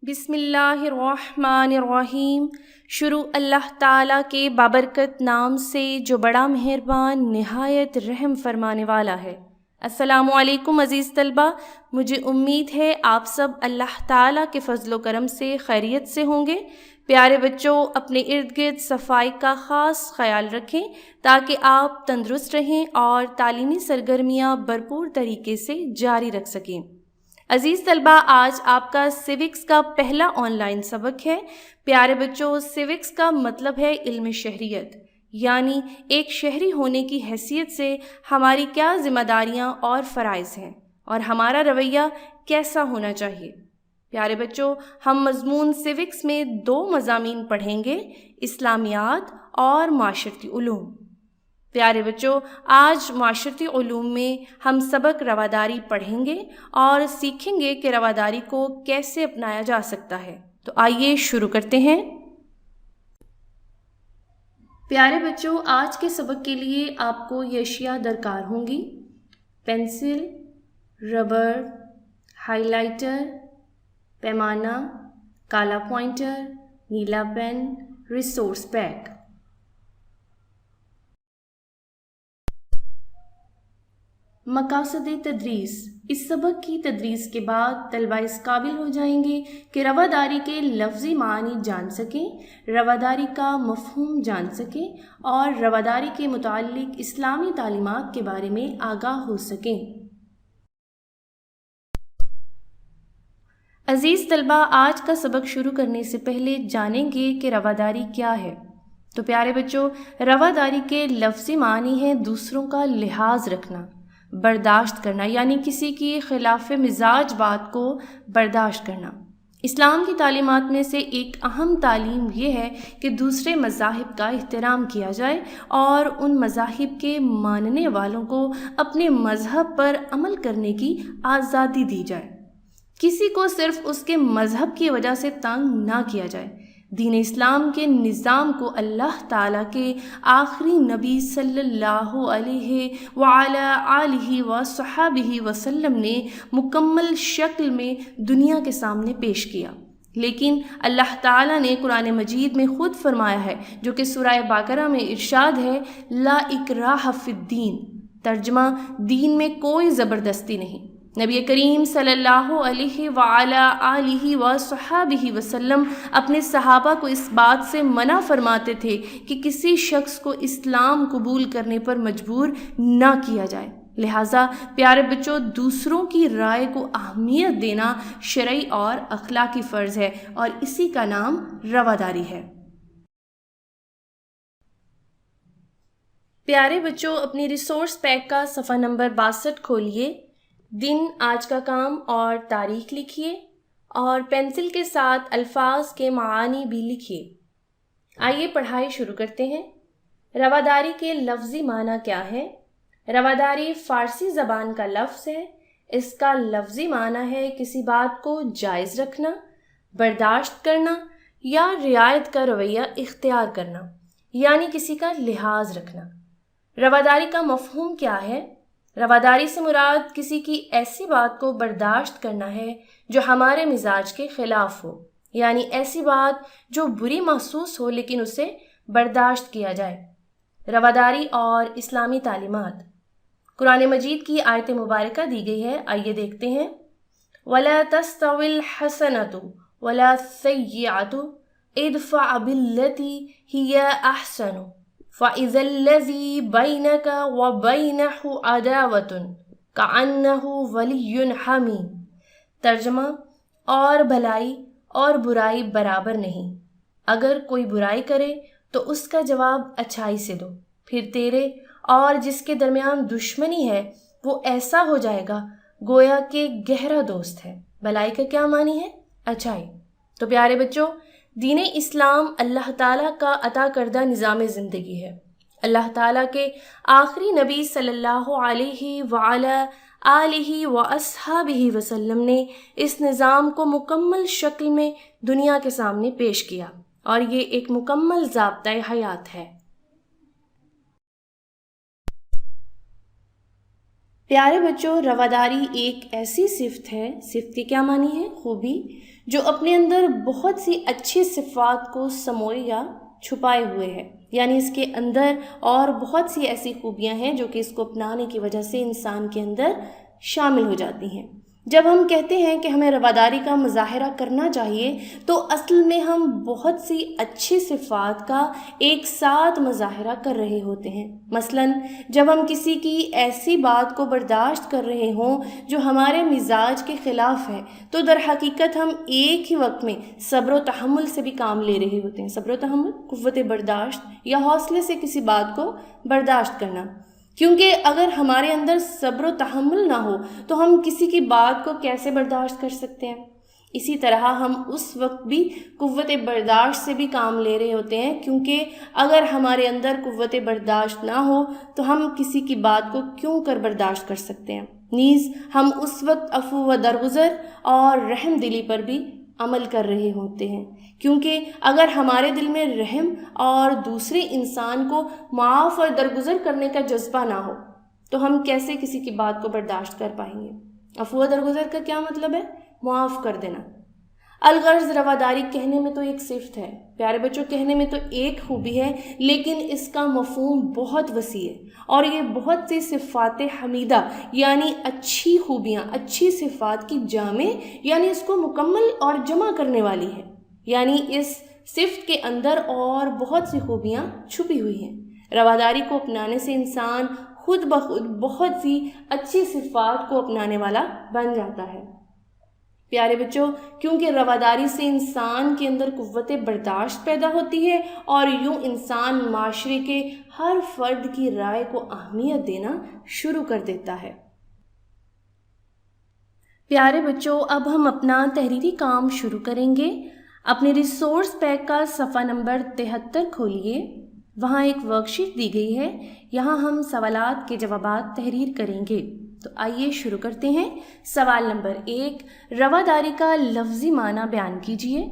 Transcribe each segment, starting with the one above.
بسم اللہ الرحمن الرحیم۔ شروع اللہ تعالیٰ کے بابرکت نام سے جو بڑا مہربان نہایت رحم فرمانے والا ہے۔ السلام علیکم عزیز طلبہ، مجھے امید ہے آپ سب اللہ تعالیٰ کے فضل و کرم سے خیریت سے ہوں گے۔ پیارے بچوں، اپنے ارد گرد صفائی کا خاص خیال رکھیں تاکہ آپ تندرست رہیں اور تعلیمی سرگرمیاں بھرپور طریقے سے جاری رکھ سکیں۔ عزیز طلبہ، آج آپ کا سیوکس کا پہلا آن لائن سبق ہے۔ پیارے بچوں، سیوکس کا مطلب ہے علم شہریت، یعنی ایک شہری ہونے کی حیثیت سے ہماری کیا ذمہ داریاں اور فرائض ہیں اور ہمارا رویہ کیسا ہونا چاہیے۔ پیارے بچوں، ہم مضمون سیوکس میں 2 مضامین پڑھیں گے، اسلامیات اور معاشرتی علوم۔ پیارے بچوں، آج معاشرتی علوم میں ہم سبق رواداری پڑھیں گے اور سیکھیں گے کہ رواداری کو کیسے اپنایا جا سکتا ہے۔ تو آئیے شروع کرتے ہیں۔ پیارے بچوں، آج کے سبق کے لیے آپ کو یہ اشیاء درکار ہوں گی: پینسل، ربڑ، ہائی لائٹر، پیمانہ، کالا پوائنٹر، نیلا پین، ریسورس پیک۔ مقاصد تدریس: اس سبق کی تدریس کے بعد طلبہ اس قابل ہو جائیں گے کہ رواداری کے لفظی معنی جان سکیں، رواداری کا مفہوم جان سکیں اور رواداری کے متعلق اسلامی تعلیمات کے بارے میں آگاہ ہو سکیں۔ عزیز طلبہ، آج کا سبق شروع کرنے سے پہلے جانیں گے کہ رواداری کیا ہے۔ تو پیارے بچوں، رواداری کے لفظی معنی ہے دوسروں کا لحاظ رکھنا، برداشت کرنا، یعنی کسی کی خلاف مزاج بات کو برداشت کرنا۔ اسلام کی تعلیمات میں سے ایک اہم تعلیم یہ ہے کہ دوسرے مذاہب کا احترام کیا جائے اور ان مذاہب کے ماننے والوں کو اپنے مذہب پر عمل کرنے کی آزادی دی جائے۔ کسی کو صرف اس کے مذہب کی وجہ سے تنگ نہ کیا جائے۔ دین اسلام کے نظام کو اللہ تعالیٰ کے آخری نبی صلی اللہ علیہ وعلیٰ آلہ وصحبہ وسلم نے مکمل شکل میں دنیا کے سامنے پیش کیا، لیکن اللہ تعالیٰ نے قرآن مجید میں خود فرمایا ہے، جو کہ سورہ بقرہ میں ارشاد ہے، لا اکراہ فی الدین، ترجمہ دین میں کوئی زبردستی نہیں۔ نبی کریم صلی اللہ علیہ وعلیٰ آلہ وصحبہ وسلم اپنے صحابہ کو اس بات سے منع فرماتے تھے کہ کسی شخص کو اسلام قبول کرنے پر مجبور نہ کیا جائے۔ لہٰذا پیارے بچوں، دوسروں کی رائے کو اہمیت دینا شرعی اور اخلاقی فرض ہے اور اسی کا نام رواداری ہے۔ پیارے بچوں، اپنی ریسورس پیک کا صفحہ نمبر 62 کھولیے، دن، آج کا کام اور تاریخ لکھیے اور پینسل کے ساتھ الفاظ کے معانی بھی لکھیے۔ آئیے پڑھائی شروع کرتے ہیں۔ رواداری کے لفظی معنی کیا ہے؟ رواداری فارسی زبان کا لفظ ہے۔ اس کا لفظی معنی ہے کسی بات کو جائز رکھنا، برداشت کرنا یا رعایت کا رویہ اختیار کرنا، یعنی کسی کا لحاظ رکھنا۔ رواداری کا مفہوم کیا ہے؟ رواداری سے مراد کسی کی ایسی بات کو برداشت کرنا ہے جو ہمارے مزاج کے خلاف ہو، یعنی ایسی بات جو بری محسوس ہو لیکن اسے برداشت کیا جائے۔ رواداری اور اسلامی تعلیمات۔ قرآن مجید کی آیت مبارکہ دی گئی ہے، آئیے دیکھتے ہیں۔ وَلَا تَسْتَوِي الْحَسَنَةُ وَلَا السَّيِّئَةُ ادْفَعْ بِالَّتِي هِيَ أَحْسَنُ فَإِذَا الَّذِي بَيْنَكَ وَبَيْنَهُ عَدَاوَةٌ كَأَنَّهُ وَلِيٌّ حَمِيمٌ۔ ترجمہ، اور بھلائی اور برائی برابر نہیں، اگر کوئی برائی کرے تو اس کا جواب اچھائی سے دو، پھر تیرے اور جس کے درمیان دشمنی ہے وہ ایسا ہو جائے گا گویا کہ گہرا دوست ہے۔ بھلائی کا کیا معنی ہے؟ اچھائی۔ تو پیارے بچوں، دین اسلام اللہ تعالیٰ کا عطا کردہ نظام زندگی ہے۔ اللہ تعالیٰ کے آخری نبی صلی اللہ علیہ وعلیٰ آلہ واصحابہ وسلم نے اس نظام کو مکمل شکل میں دنیا کے سامنے پیش کیا اور یہ ایک مکمل ضابطۂ حیات ہے۔ پیارے بچوں، رواداری ایک ایسی صفت ہے، صفت کے کیا معنی ہے؟ خوبی، جو اپنے اندر بہت سی اچھی صفات کو سموئے یا چھپائے ہوئے ہے، یعنی اس کے اندر اور بہت سی ایسی خوبیاں ہیں جو کہ اس کو اپنانے کی وجہ سے انسان کے اندر شامل ہو جاتی ہیں۔ جب ہم کہتے ہیں کہ ہمیں رواداری کا مظاہرہ کرنا چاہیے تو اصل میں ہم بہت سی اچھی صفات کا ایک ساتھ مظاہرہ کر رہے ہوتے ہیں۔ مثلاً جب ہم کسی کی ایسی بات کو برداشت کر رہے ہوں جو ہمارے مزاج کے خلاف ہے تو در حقیقت ہم ایک ہی وقت میں صبر و تحمل سے بھی کام لے رہے ہوتے ہیں۔ صبر و تحمل، قوت برداشت یا حوصلے سے کسی بات کو برداشت کرنا، کیونکہ اگر ہمارے اندر صبر و تحمل نہ ہو تو ہم کسی کی بات کو کیسے برداشت کر سکتے ہیں؟ اسی طرح ہم اس وقت بھی قوت برداشت سے بھی کام لے رہے ہوتے ہیں، کیونکہ اگر ہمارے اندر قوت برداشت نہ ہو تو ہم کسی کی بات کو کیوں کر برداشت کر سکتے ہیں؟ نیز ہم اس وقت عفو و درگزر اور رحم دلی پر بھی عمل کر رہے ہوتے ہیں، کیونکہ اگر ہمارے دل میں رحم اور دوسرے انسان کو معاف اور درگزر کرنے کا جذبہ نہ ہو تو ہم کیسے کسی کی بات کو برداشت کر پائیں گے؟ عفو و درگزر کا کیا مطلب ہے؟ معاف کر دینا۔ الغرض رواداری کہنے میں تو ایک صفت ہے، پیارے بچوں، کہنے میں تو ایک خوبی ہے، لیکن اس کا مفہوم بہت وسیع ہے اور یہ بہت سی صفات حمیدہ یعنی اچھی خوبیاں، اچھی صفات کی جامع یعنی اس کو مکمل اور جمع کرنے والی ہے، یعنی اس صفت کے اندر اور بہت سی خوبیاں چھپی ہوئی ہیں۔ رواداری کو اپنانے سے انسان خود بخود بہت سی اچھی صفات کو اپنانے والا بن جاتا ہے۔ پیارے بچوں، کیونکہ رواداری سے انسان کے اندر قوت برداشت پیدا ہوتی ہے اور یوں انسان معاشرے کے ہر فرد کی رائے کو اہمیت دینا شروع کر دیتا ہے۔ پیارے بچوں، اب ہم اپنا تحریری کام شروع کریں گے۔ اپنے ریسورس پیک کا صفحہ نمبر 73 کھولیے، وہاں ایک ورک شیٹ دی گئی ہے، یہاں ہم سوالات کے جوابات تحریر کریں گے۔ تو آئیے شروع کرتے ہیں۔ سوال نمبر 1، رواداری کا لفظی معنی بیان کیجیے۔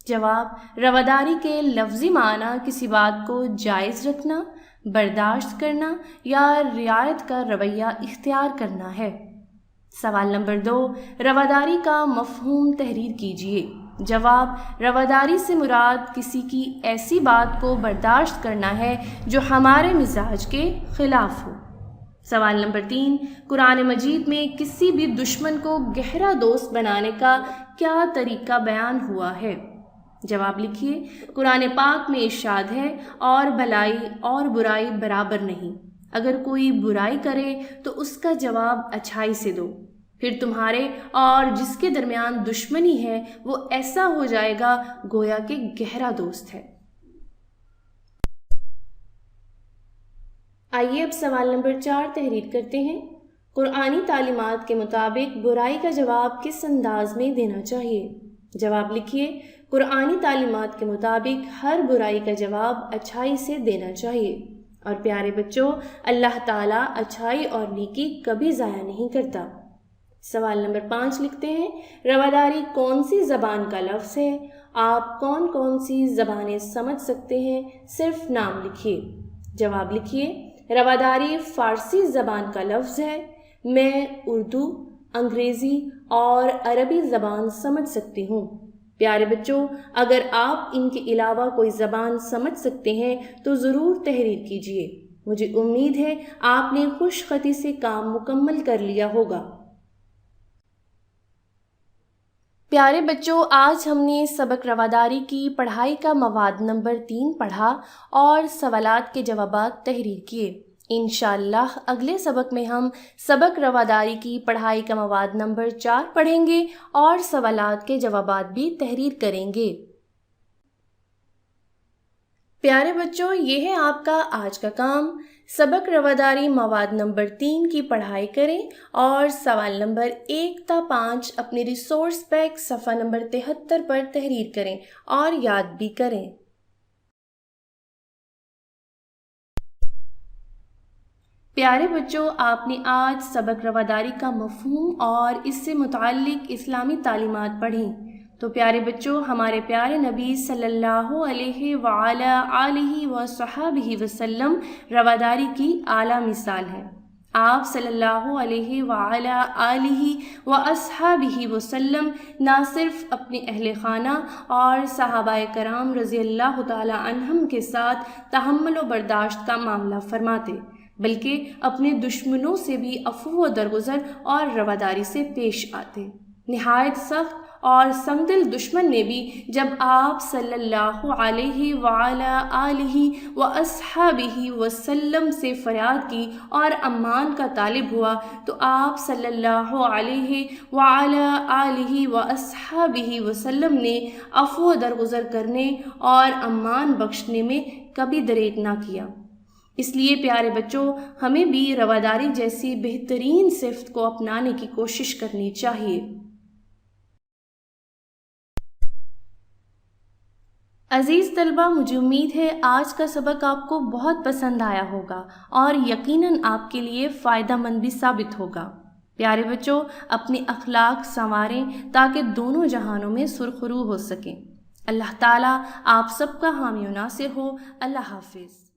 جواب، رواداری کے لفظی معنی کسی بات کو جائز رکھنا، برداشت کرنا یا رعایت کا رویہ اختیار کرنا ہے۔ سوال نمبر 2، رواداری کا مفہوم تحریر کیجیے۔ جواب، رواداری سے مراد کسی کی ایسی بات کو برداشت کرنا ہے جو ہمارے مزاج کے خلاف ہو۔ سوال نمبر 3، قرآن مجید میں کسی بھی دشمن کو گہرا دوست بنانے کا کیا طریقہ بیان ہوا ہے؟ جواب لکھیے۔ قرآن پاک میں ارشاد ہے، اور بھلائی اور برائی برابر نہیں، اگر کوئی برائی کرے تو اس کا جواب اچھائی سے دو، پھر تمہارے اور جس کے درمیان دشمنی ہے وہ ایسا ہو جائے گا گویا کہ گہرا دوست ہے۔ آئیے اب سوال نمبر 4 تحریر کرتے ہیں۔ قرآنی تعلیمات کے مطابق برائی کا جواب کس انداز میں دینا چاہیے؟ جواب لکھیے۔ قرآنی تعلیمات کے مطابق ہر برائی کا جواب اچھائی سے دینا چاہیے، اور پیارے بچوں، اللہ تعالیٰ اچھائی اور نیکی کبھی ضائع نہیں کرتا۔ سوال نمبر 5 لکھتے ہیں، رواداری کون سی زبان کا لفظ ہے؟ آپ کون کون سی زبانیں سمجھ سکتے ہیں؟ صرف نام لکھیے۔ جواب لکھیے۔ رواداری فارسی زبان کا لفظ ہے، میں اردو، انگریزی اور عربی زبان سمجھ سکتی ہوں۔ پیارے بچوں، اگر آپ ان کے علاوہ کوئی زبان سمجھ سکتے ہیں تو ضرور تحریر کیجیے۔ مجھے امید ہے آپ نے خوش خطی سے کام مکمل کر لیا ہوگا۔ پیارے بچوں، آج ہم نے سبق رواداری کی پڑھائی کا مواد نمبر 3 پڑھا اور سوالات کے جوابات تحریر کیے۔ انشاءاللہ اگلے سبق میں ہم سبق رواداری کی پڑھائی کا مواد نمبر 4 پڑھیں گے اور سوالات کے جوابات بھی تحریر کریں گے۔ پیارے بچوں، یہ ہے آپ کا آج کا کام۔ سبق رواداری مواد نمبر 3 کی پڑھائی کریں اور سوال نمبر 1 تا 5 اپنے ریسورس پیک صفحہ نمبر 73 پر تحریر کریں اور یاد بھی کریں۔ پیارے بچوں، آپ نے آج سبق رواداری کا مفہوم اور اس سے متعلق اسلامی تعلیمات پڑھیں۔ تو پیارے بچوں، ہمارے پیارے نبی صلی اللہ علیہ وآلہ آلہ وصحبہ وسلم رواداری کی اعلیٰ مثال ہے۔ آپ صلی اللہ علیہ وعلا آلہ و اصحابہ وسلم نہ صرف اپنے اہل خانہ اور صحابہ کرام رضی اللہ تعالی عنہم کے ساتھ تحمل و برداشت کا معاملہ فرماتے، بلکہ اپنے دشمنوں سے بھی عفو و درگزر اور رواداری سے پیش آتے۔ نہایت سخت اور سنگدل دشمن نے بھی جب آپ صلی اللہ علیہ وعلا آلہ و اصحابہ وسلم سے فریاد کی اور امان کا طالب ہوا تو آپ صلی اللہ علیہ وعلا آلہ و اصحابہ وسلم نے عفو و درگزر کرنے اور امان بخشنے میں کبھی دریغ نہ کیا۔ اس لیے پیارے بچوں، ہمیں بھی رواداری جیسی بہترین صفت کو اپنانے کی کوشش کرنی چاہیے۔ عزیز طلبہ، مجھے امید ہے آج کا سبق آپ کو بہت پسند آیا ہوگا اور یقیناً آپ کے لیے فائدہ مند بھی ثابت ہوگا۔ پیارے بچوں، اپنے اخلاق سنواریں تاکہ دونوں جہانوں میں سرخرو ہو سکیں۔ اللہ تعالیٰ آپ سب کا حامی و ناصر ہو۔ اللہ حافظ۔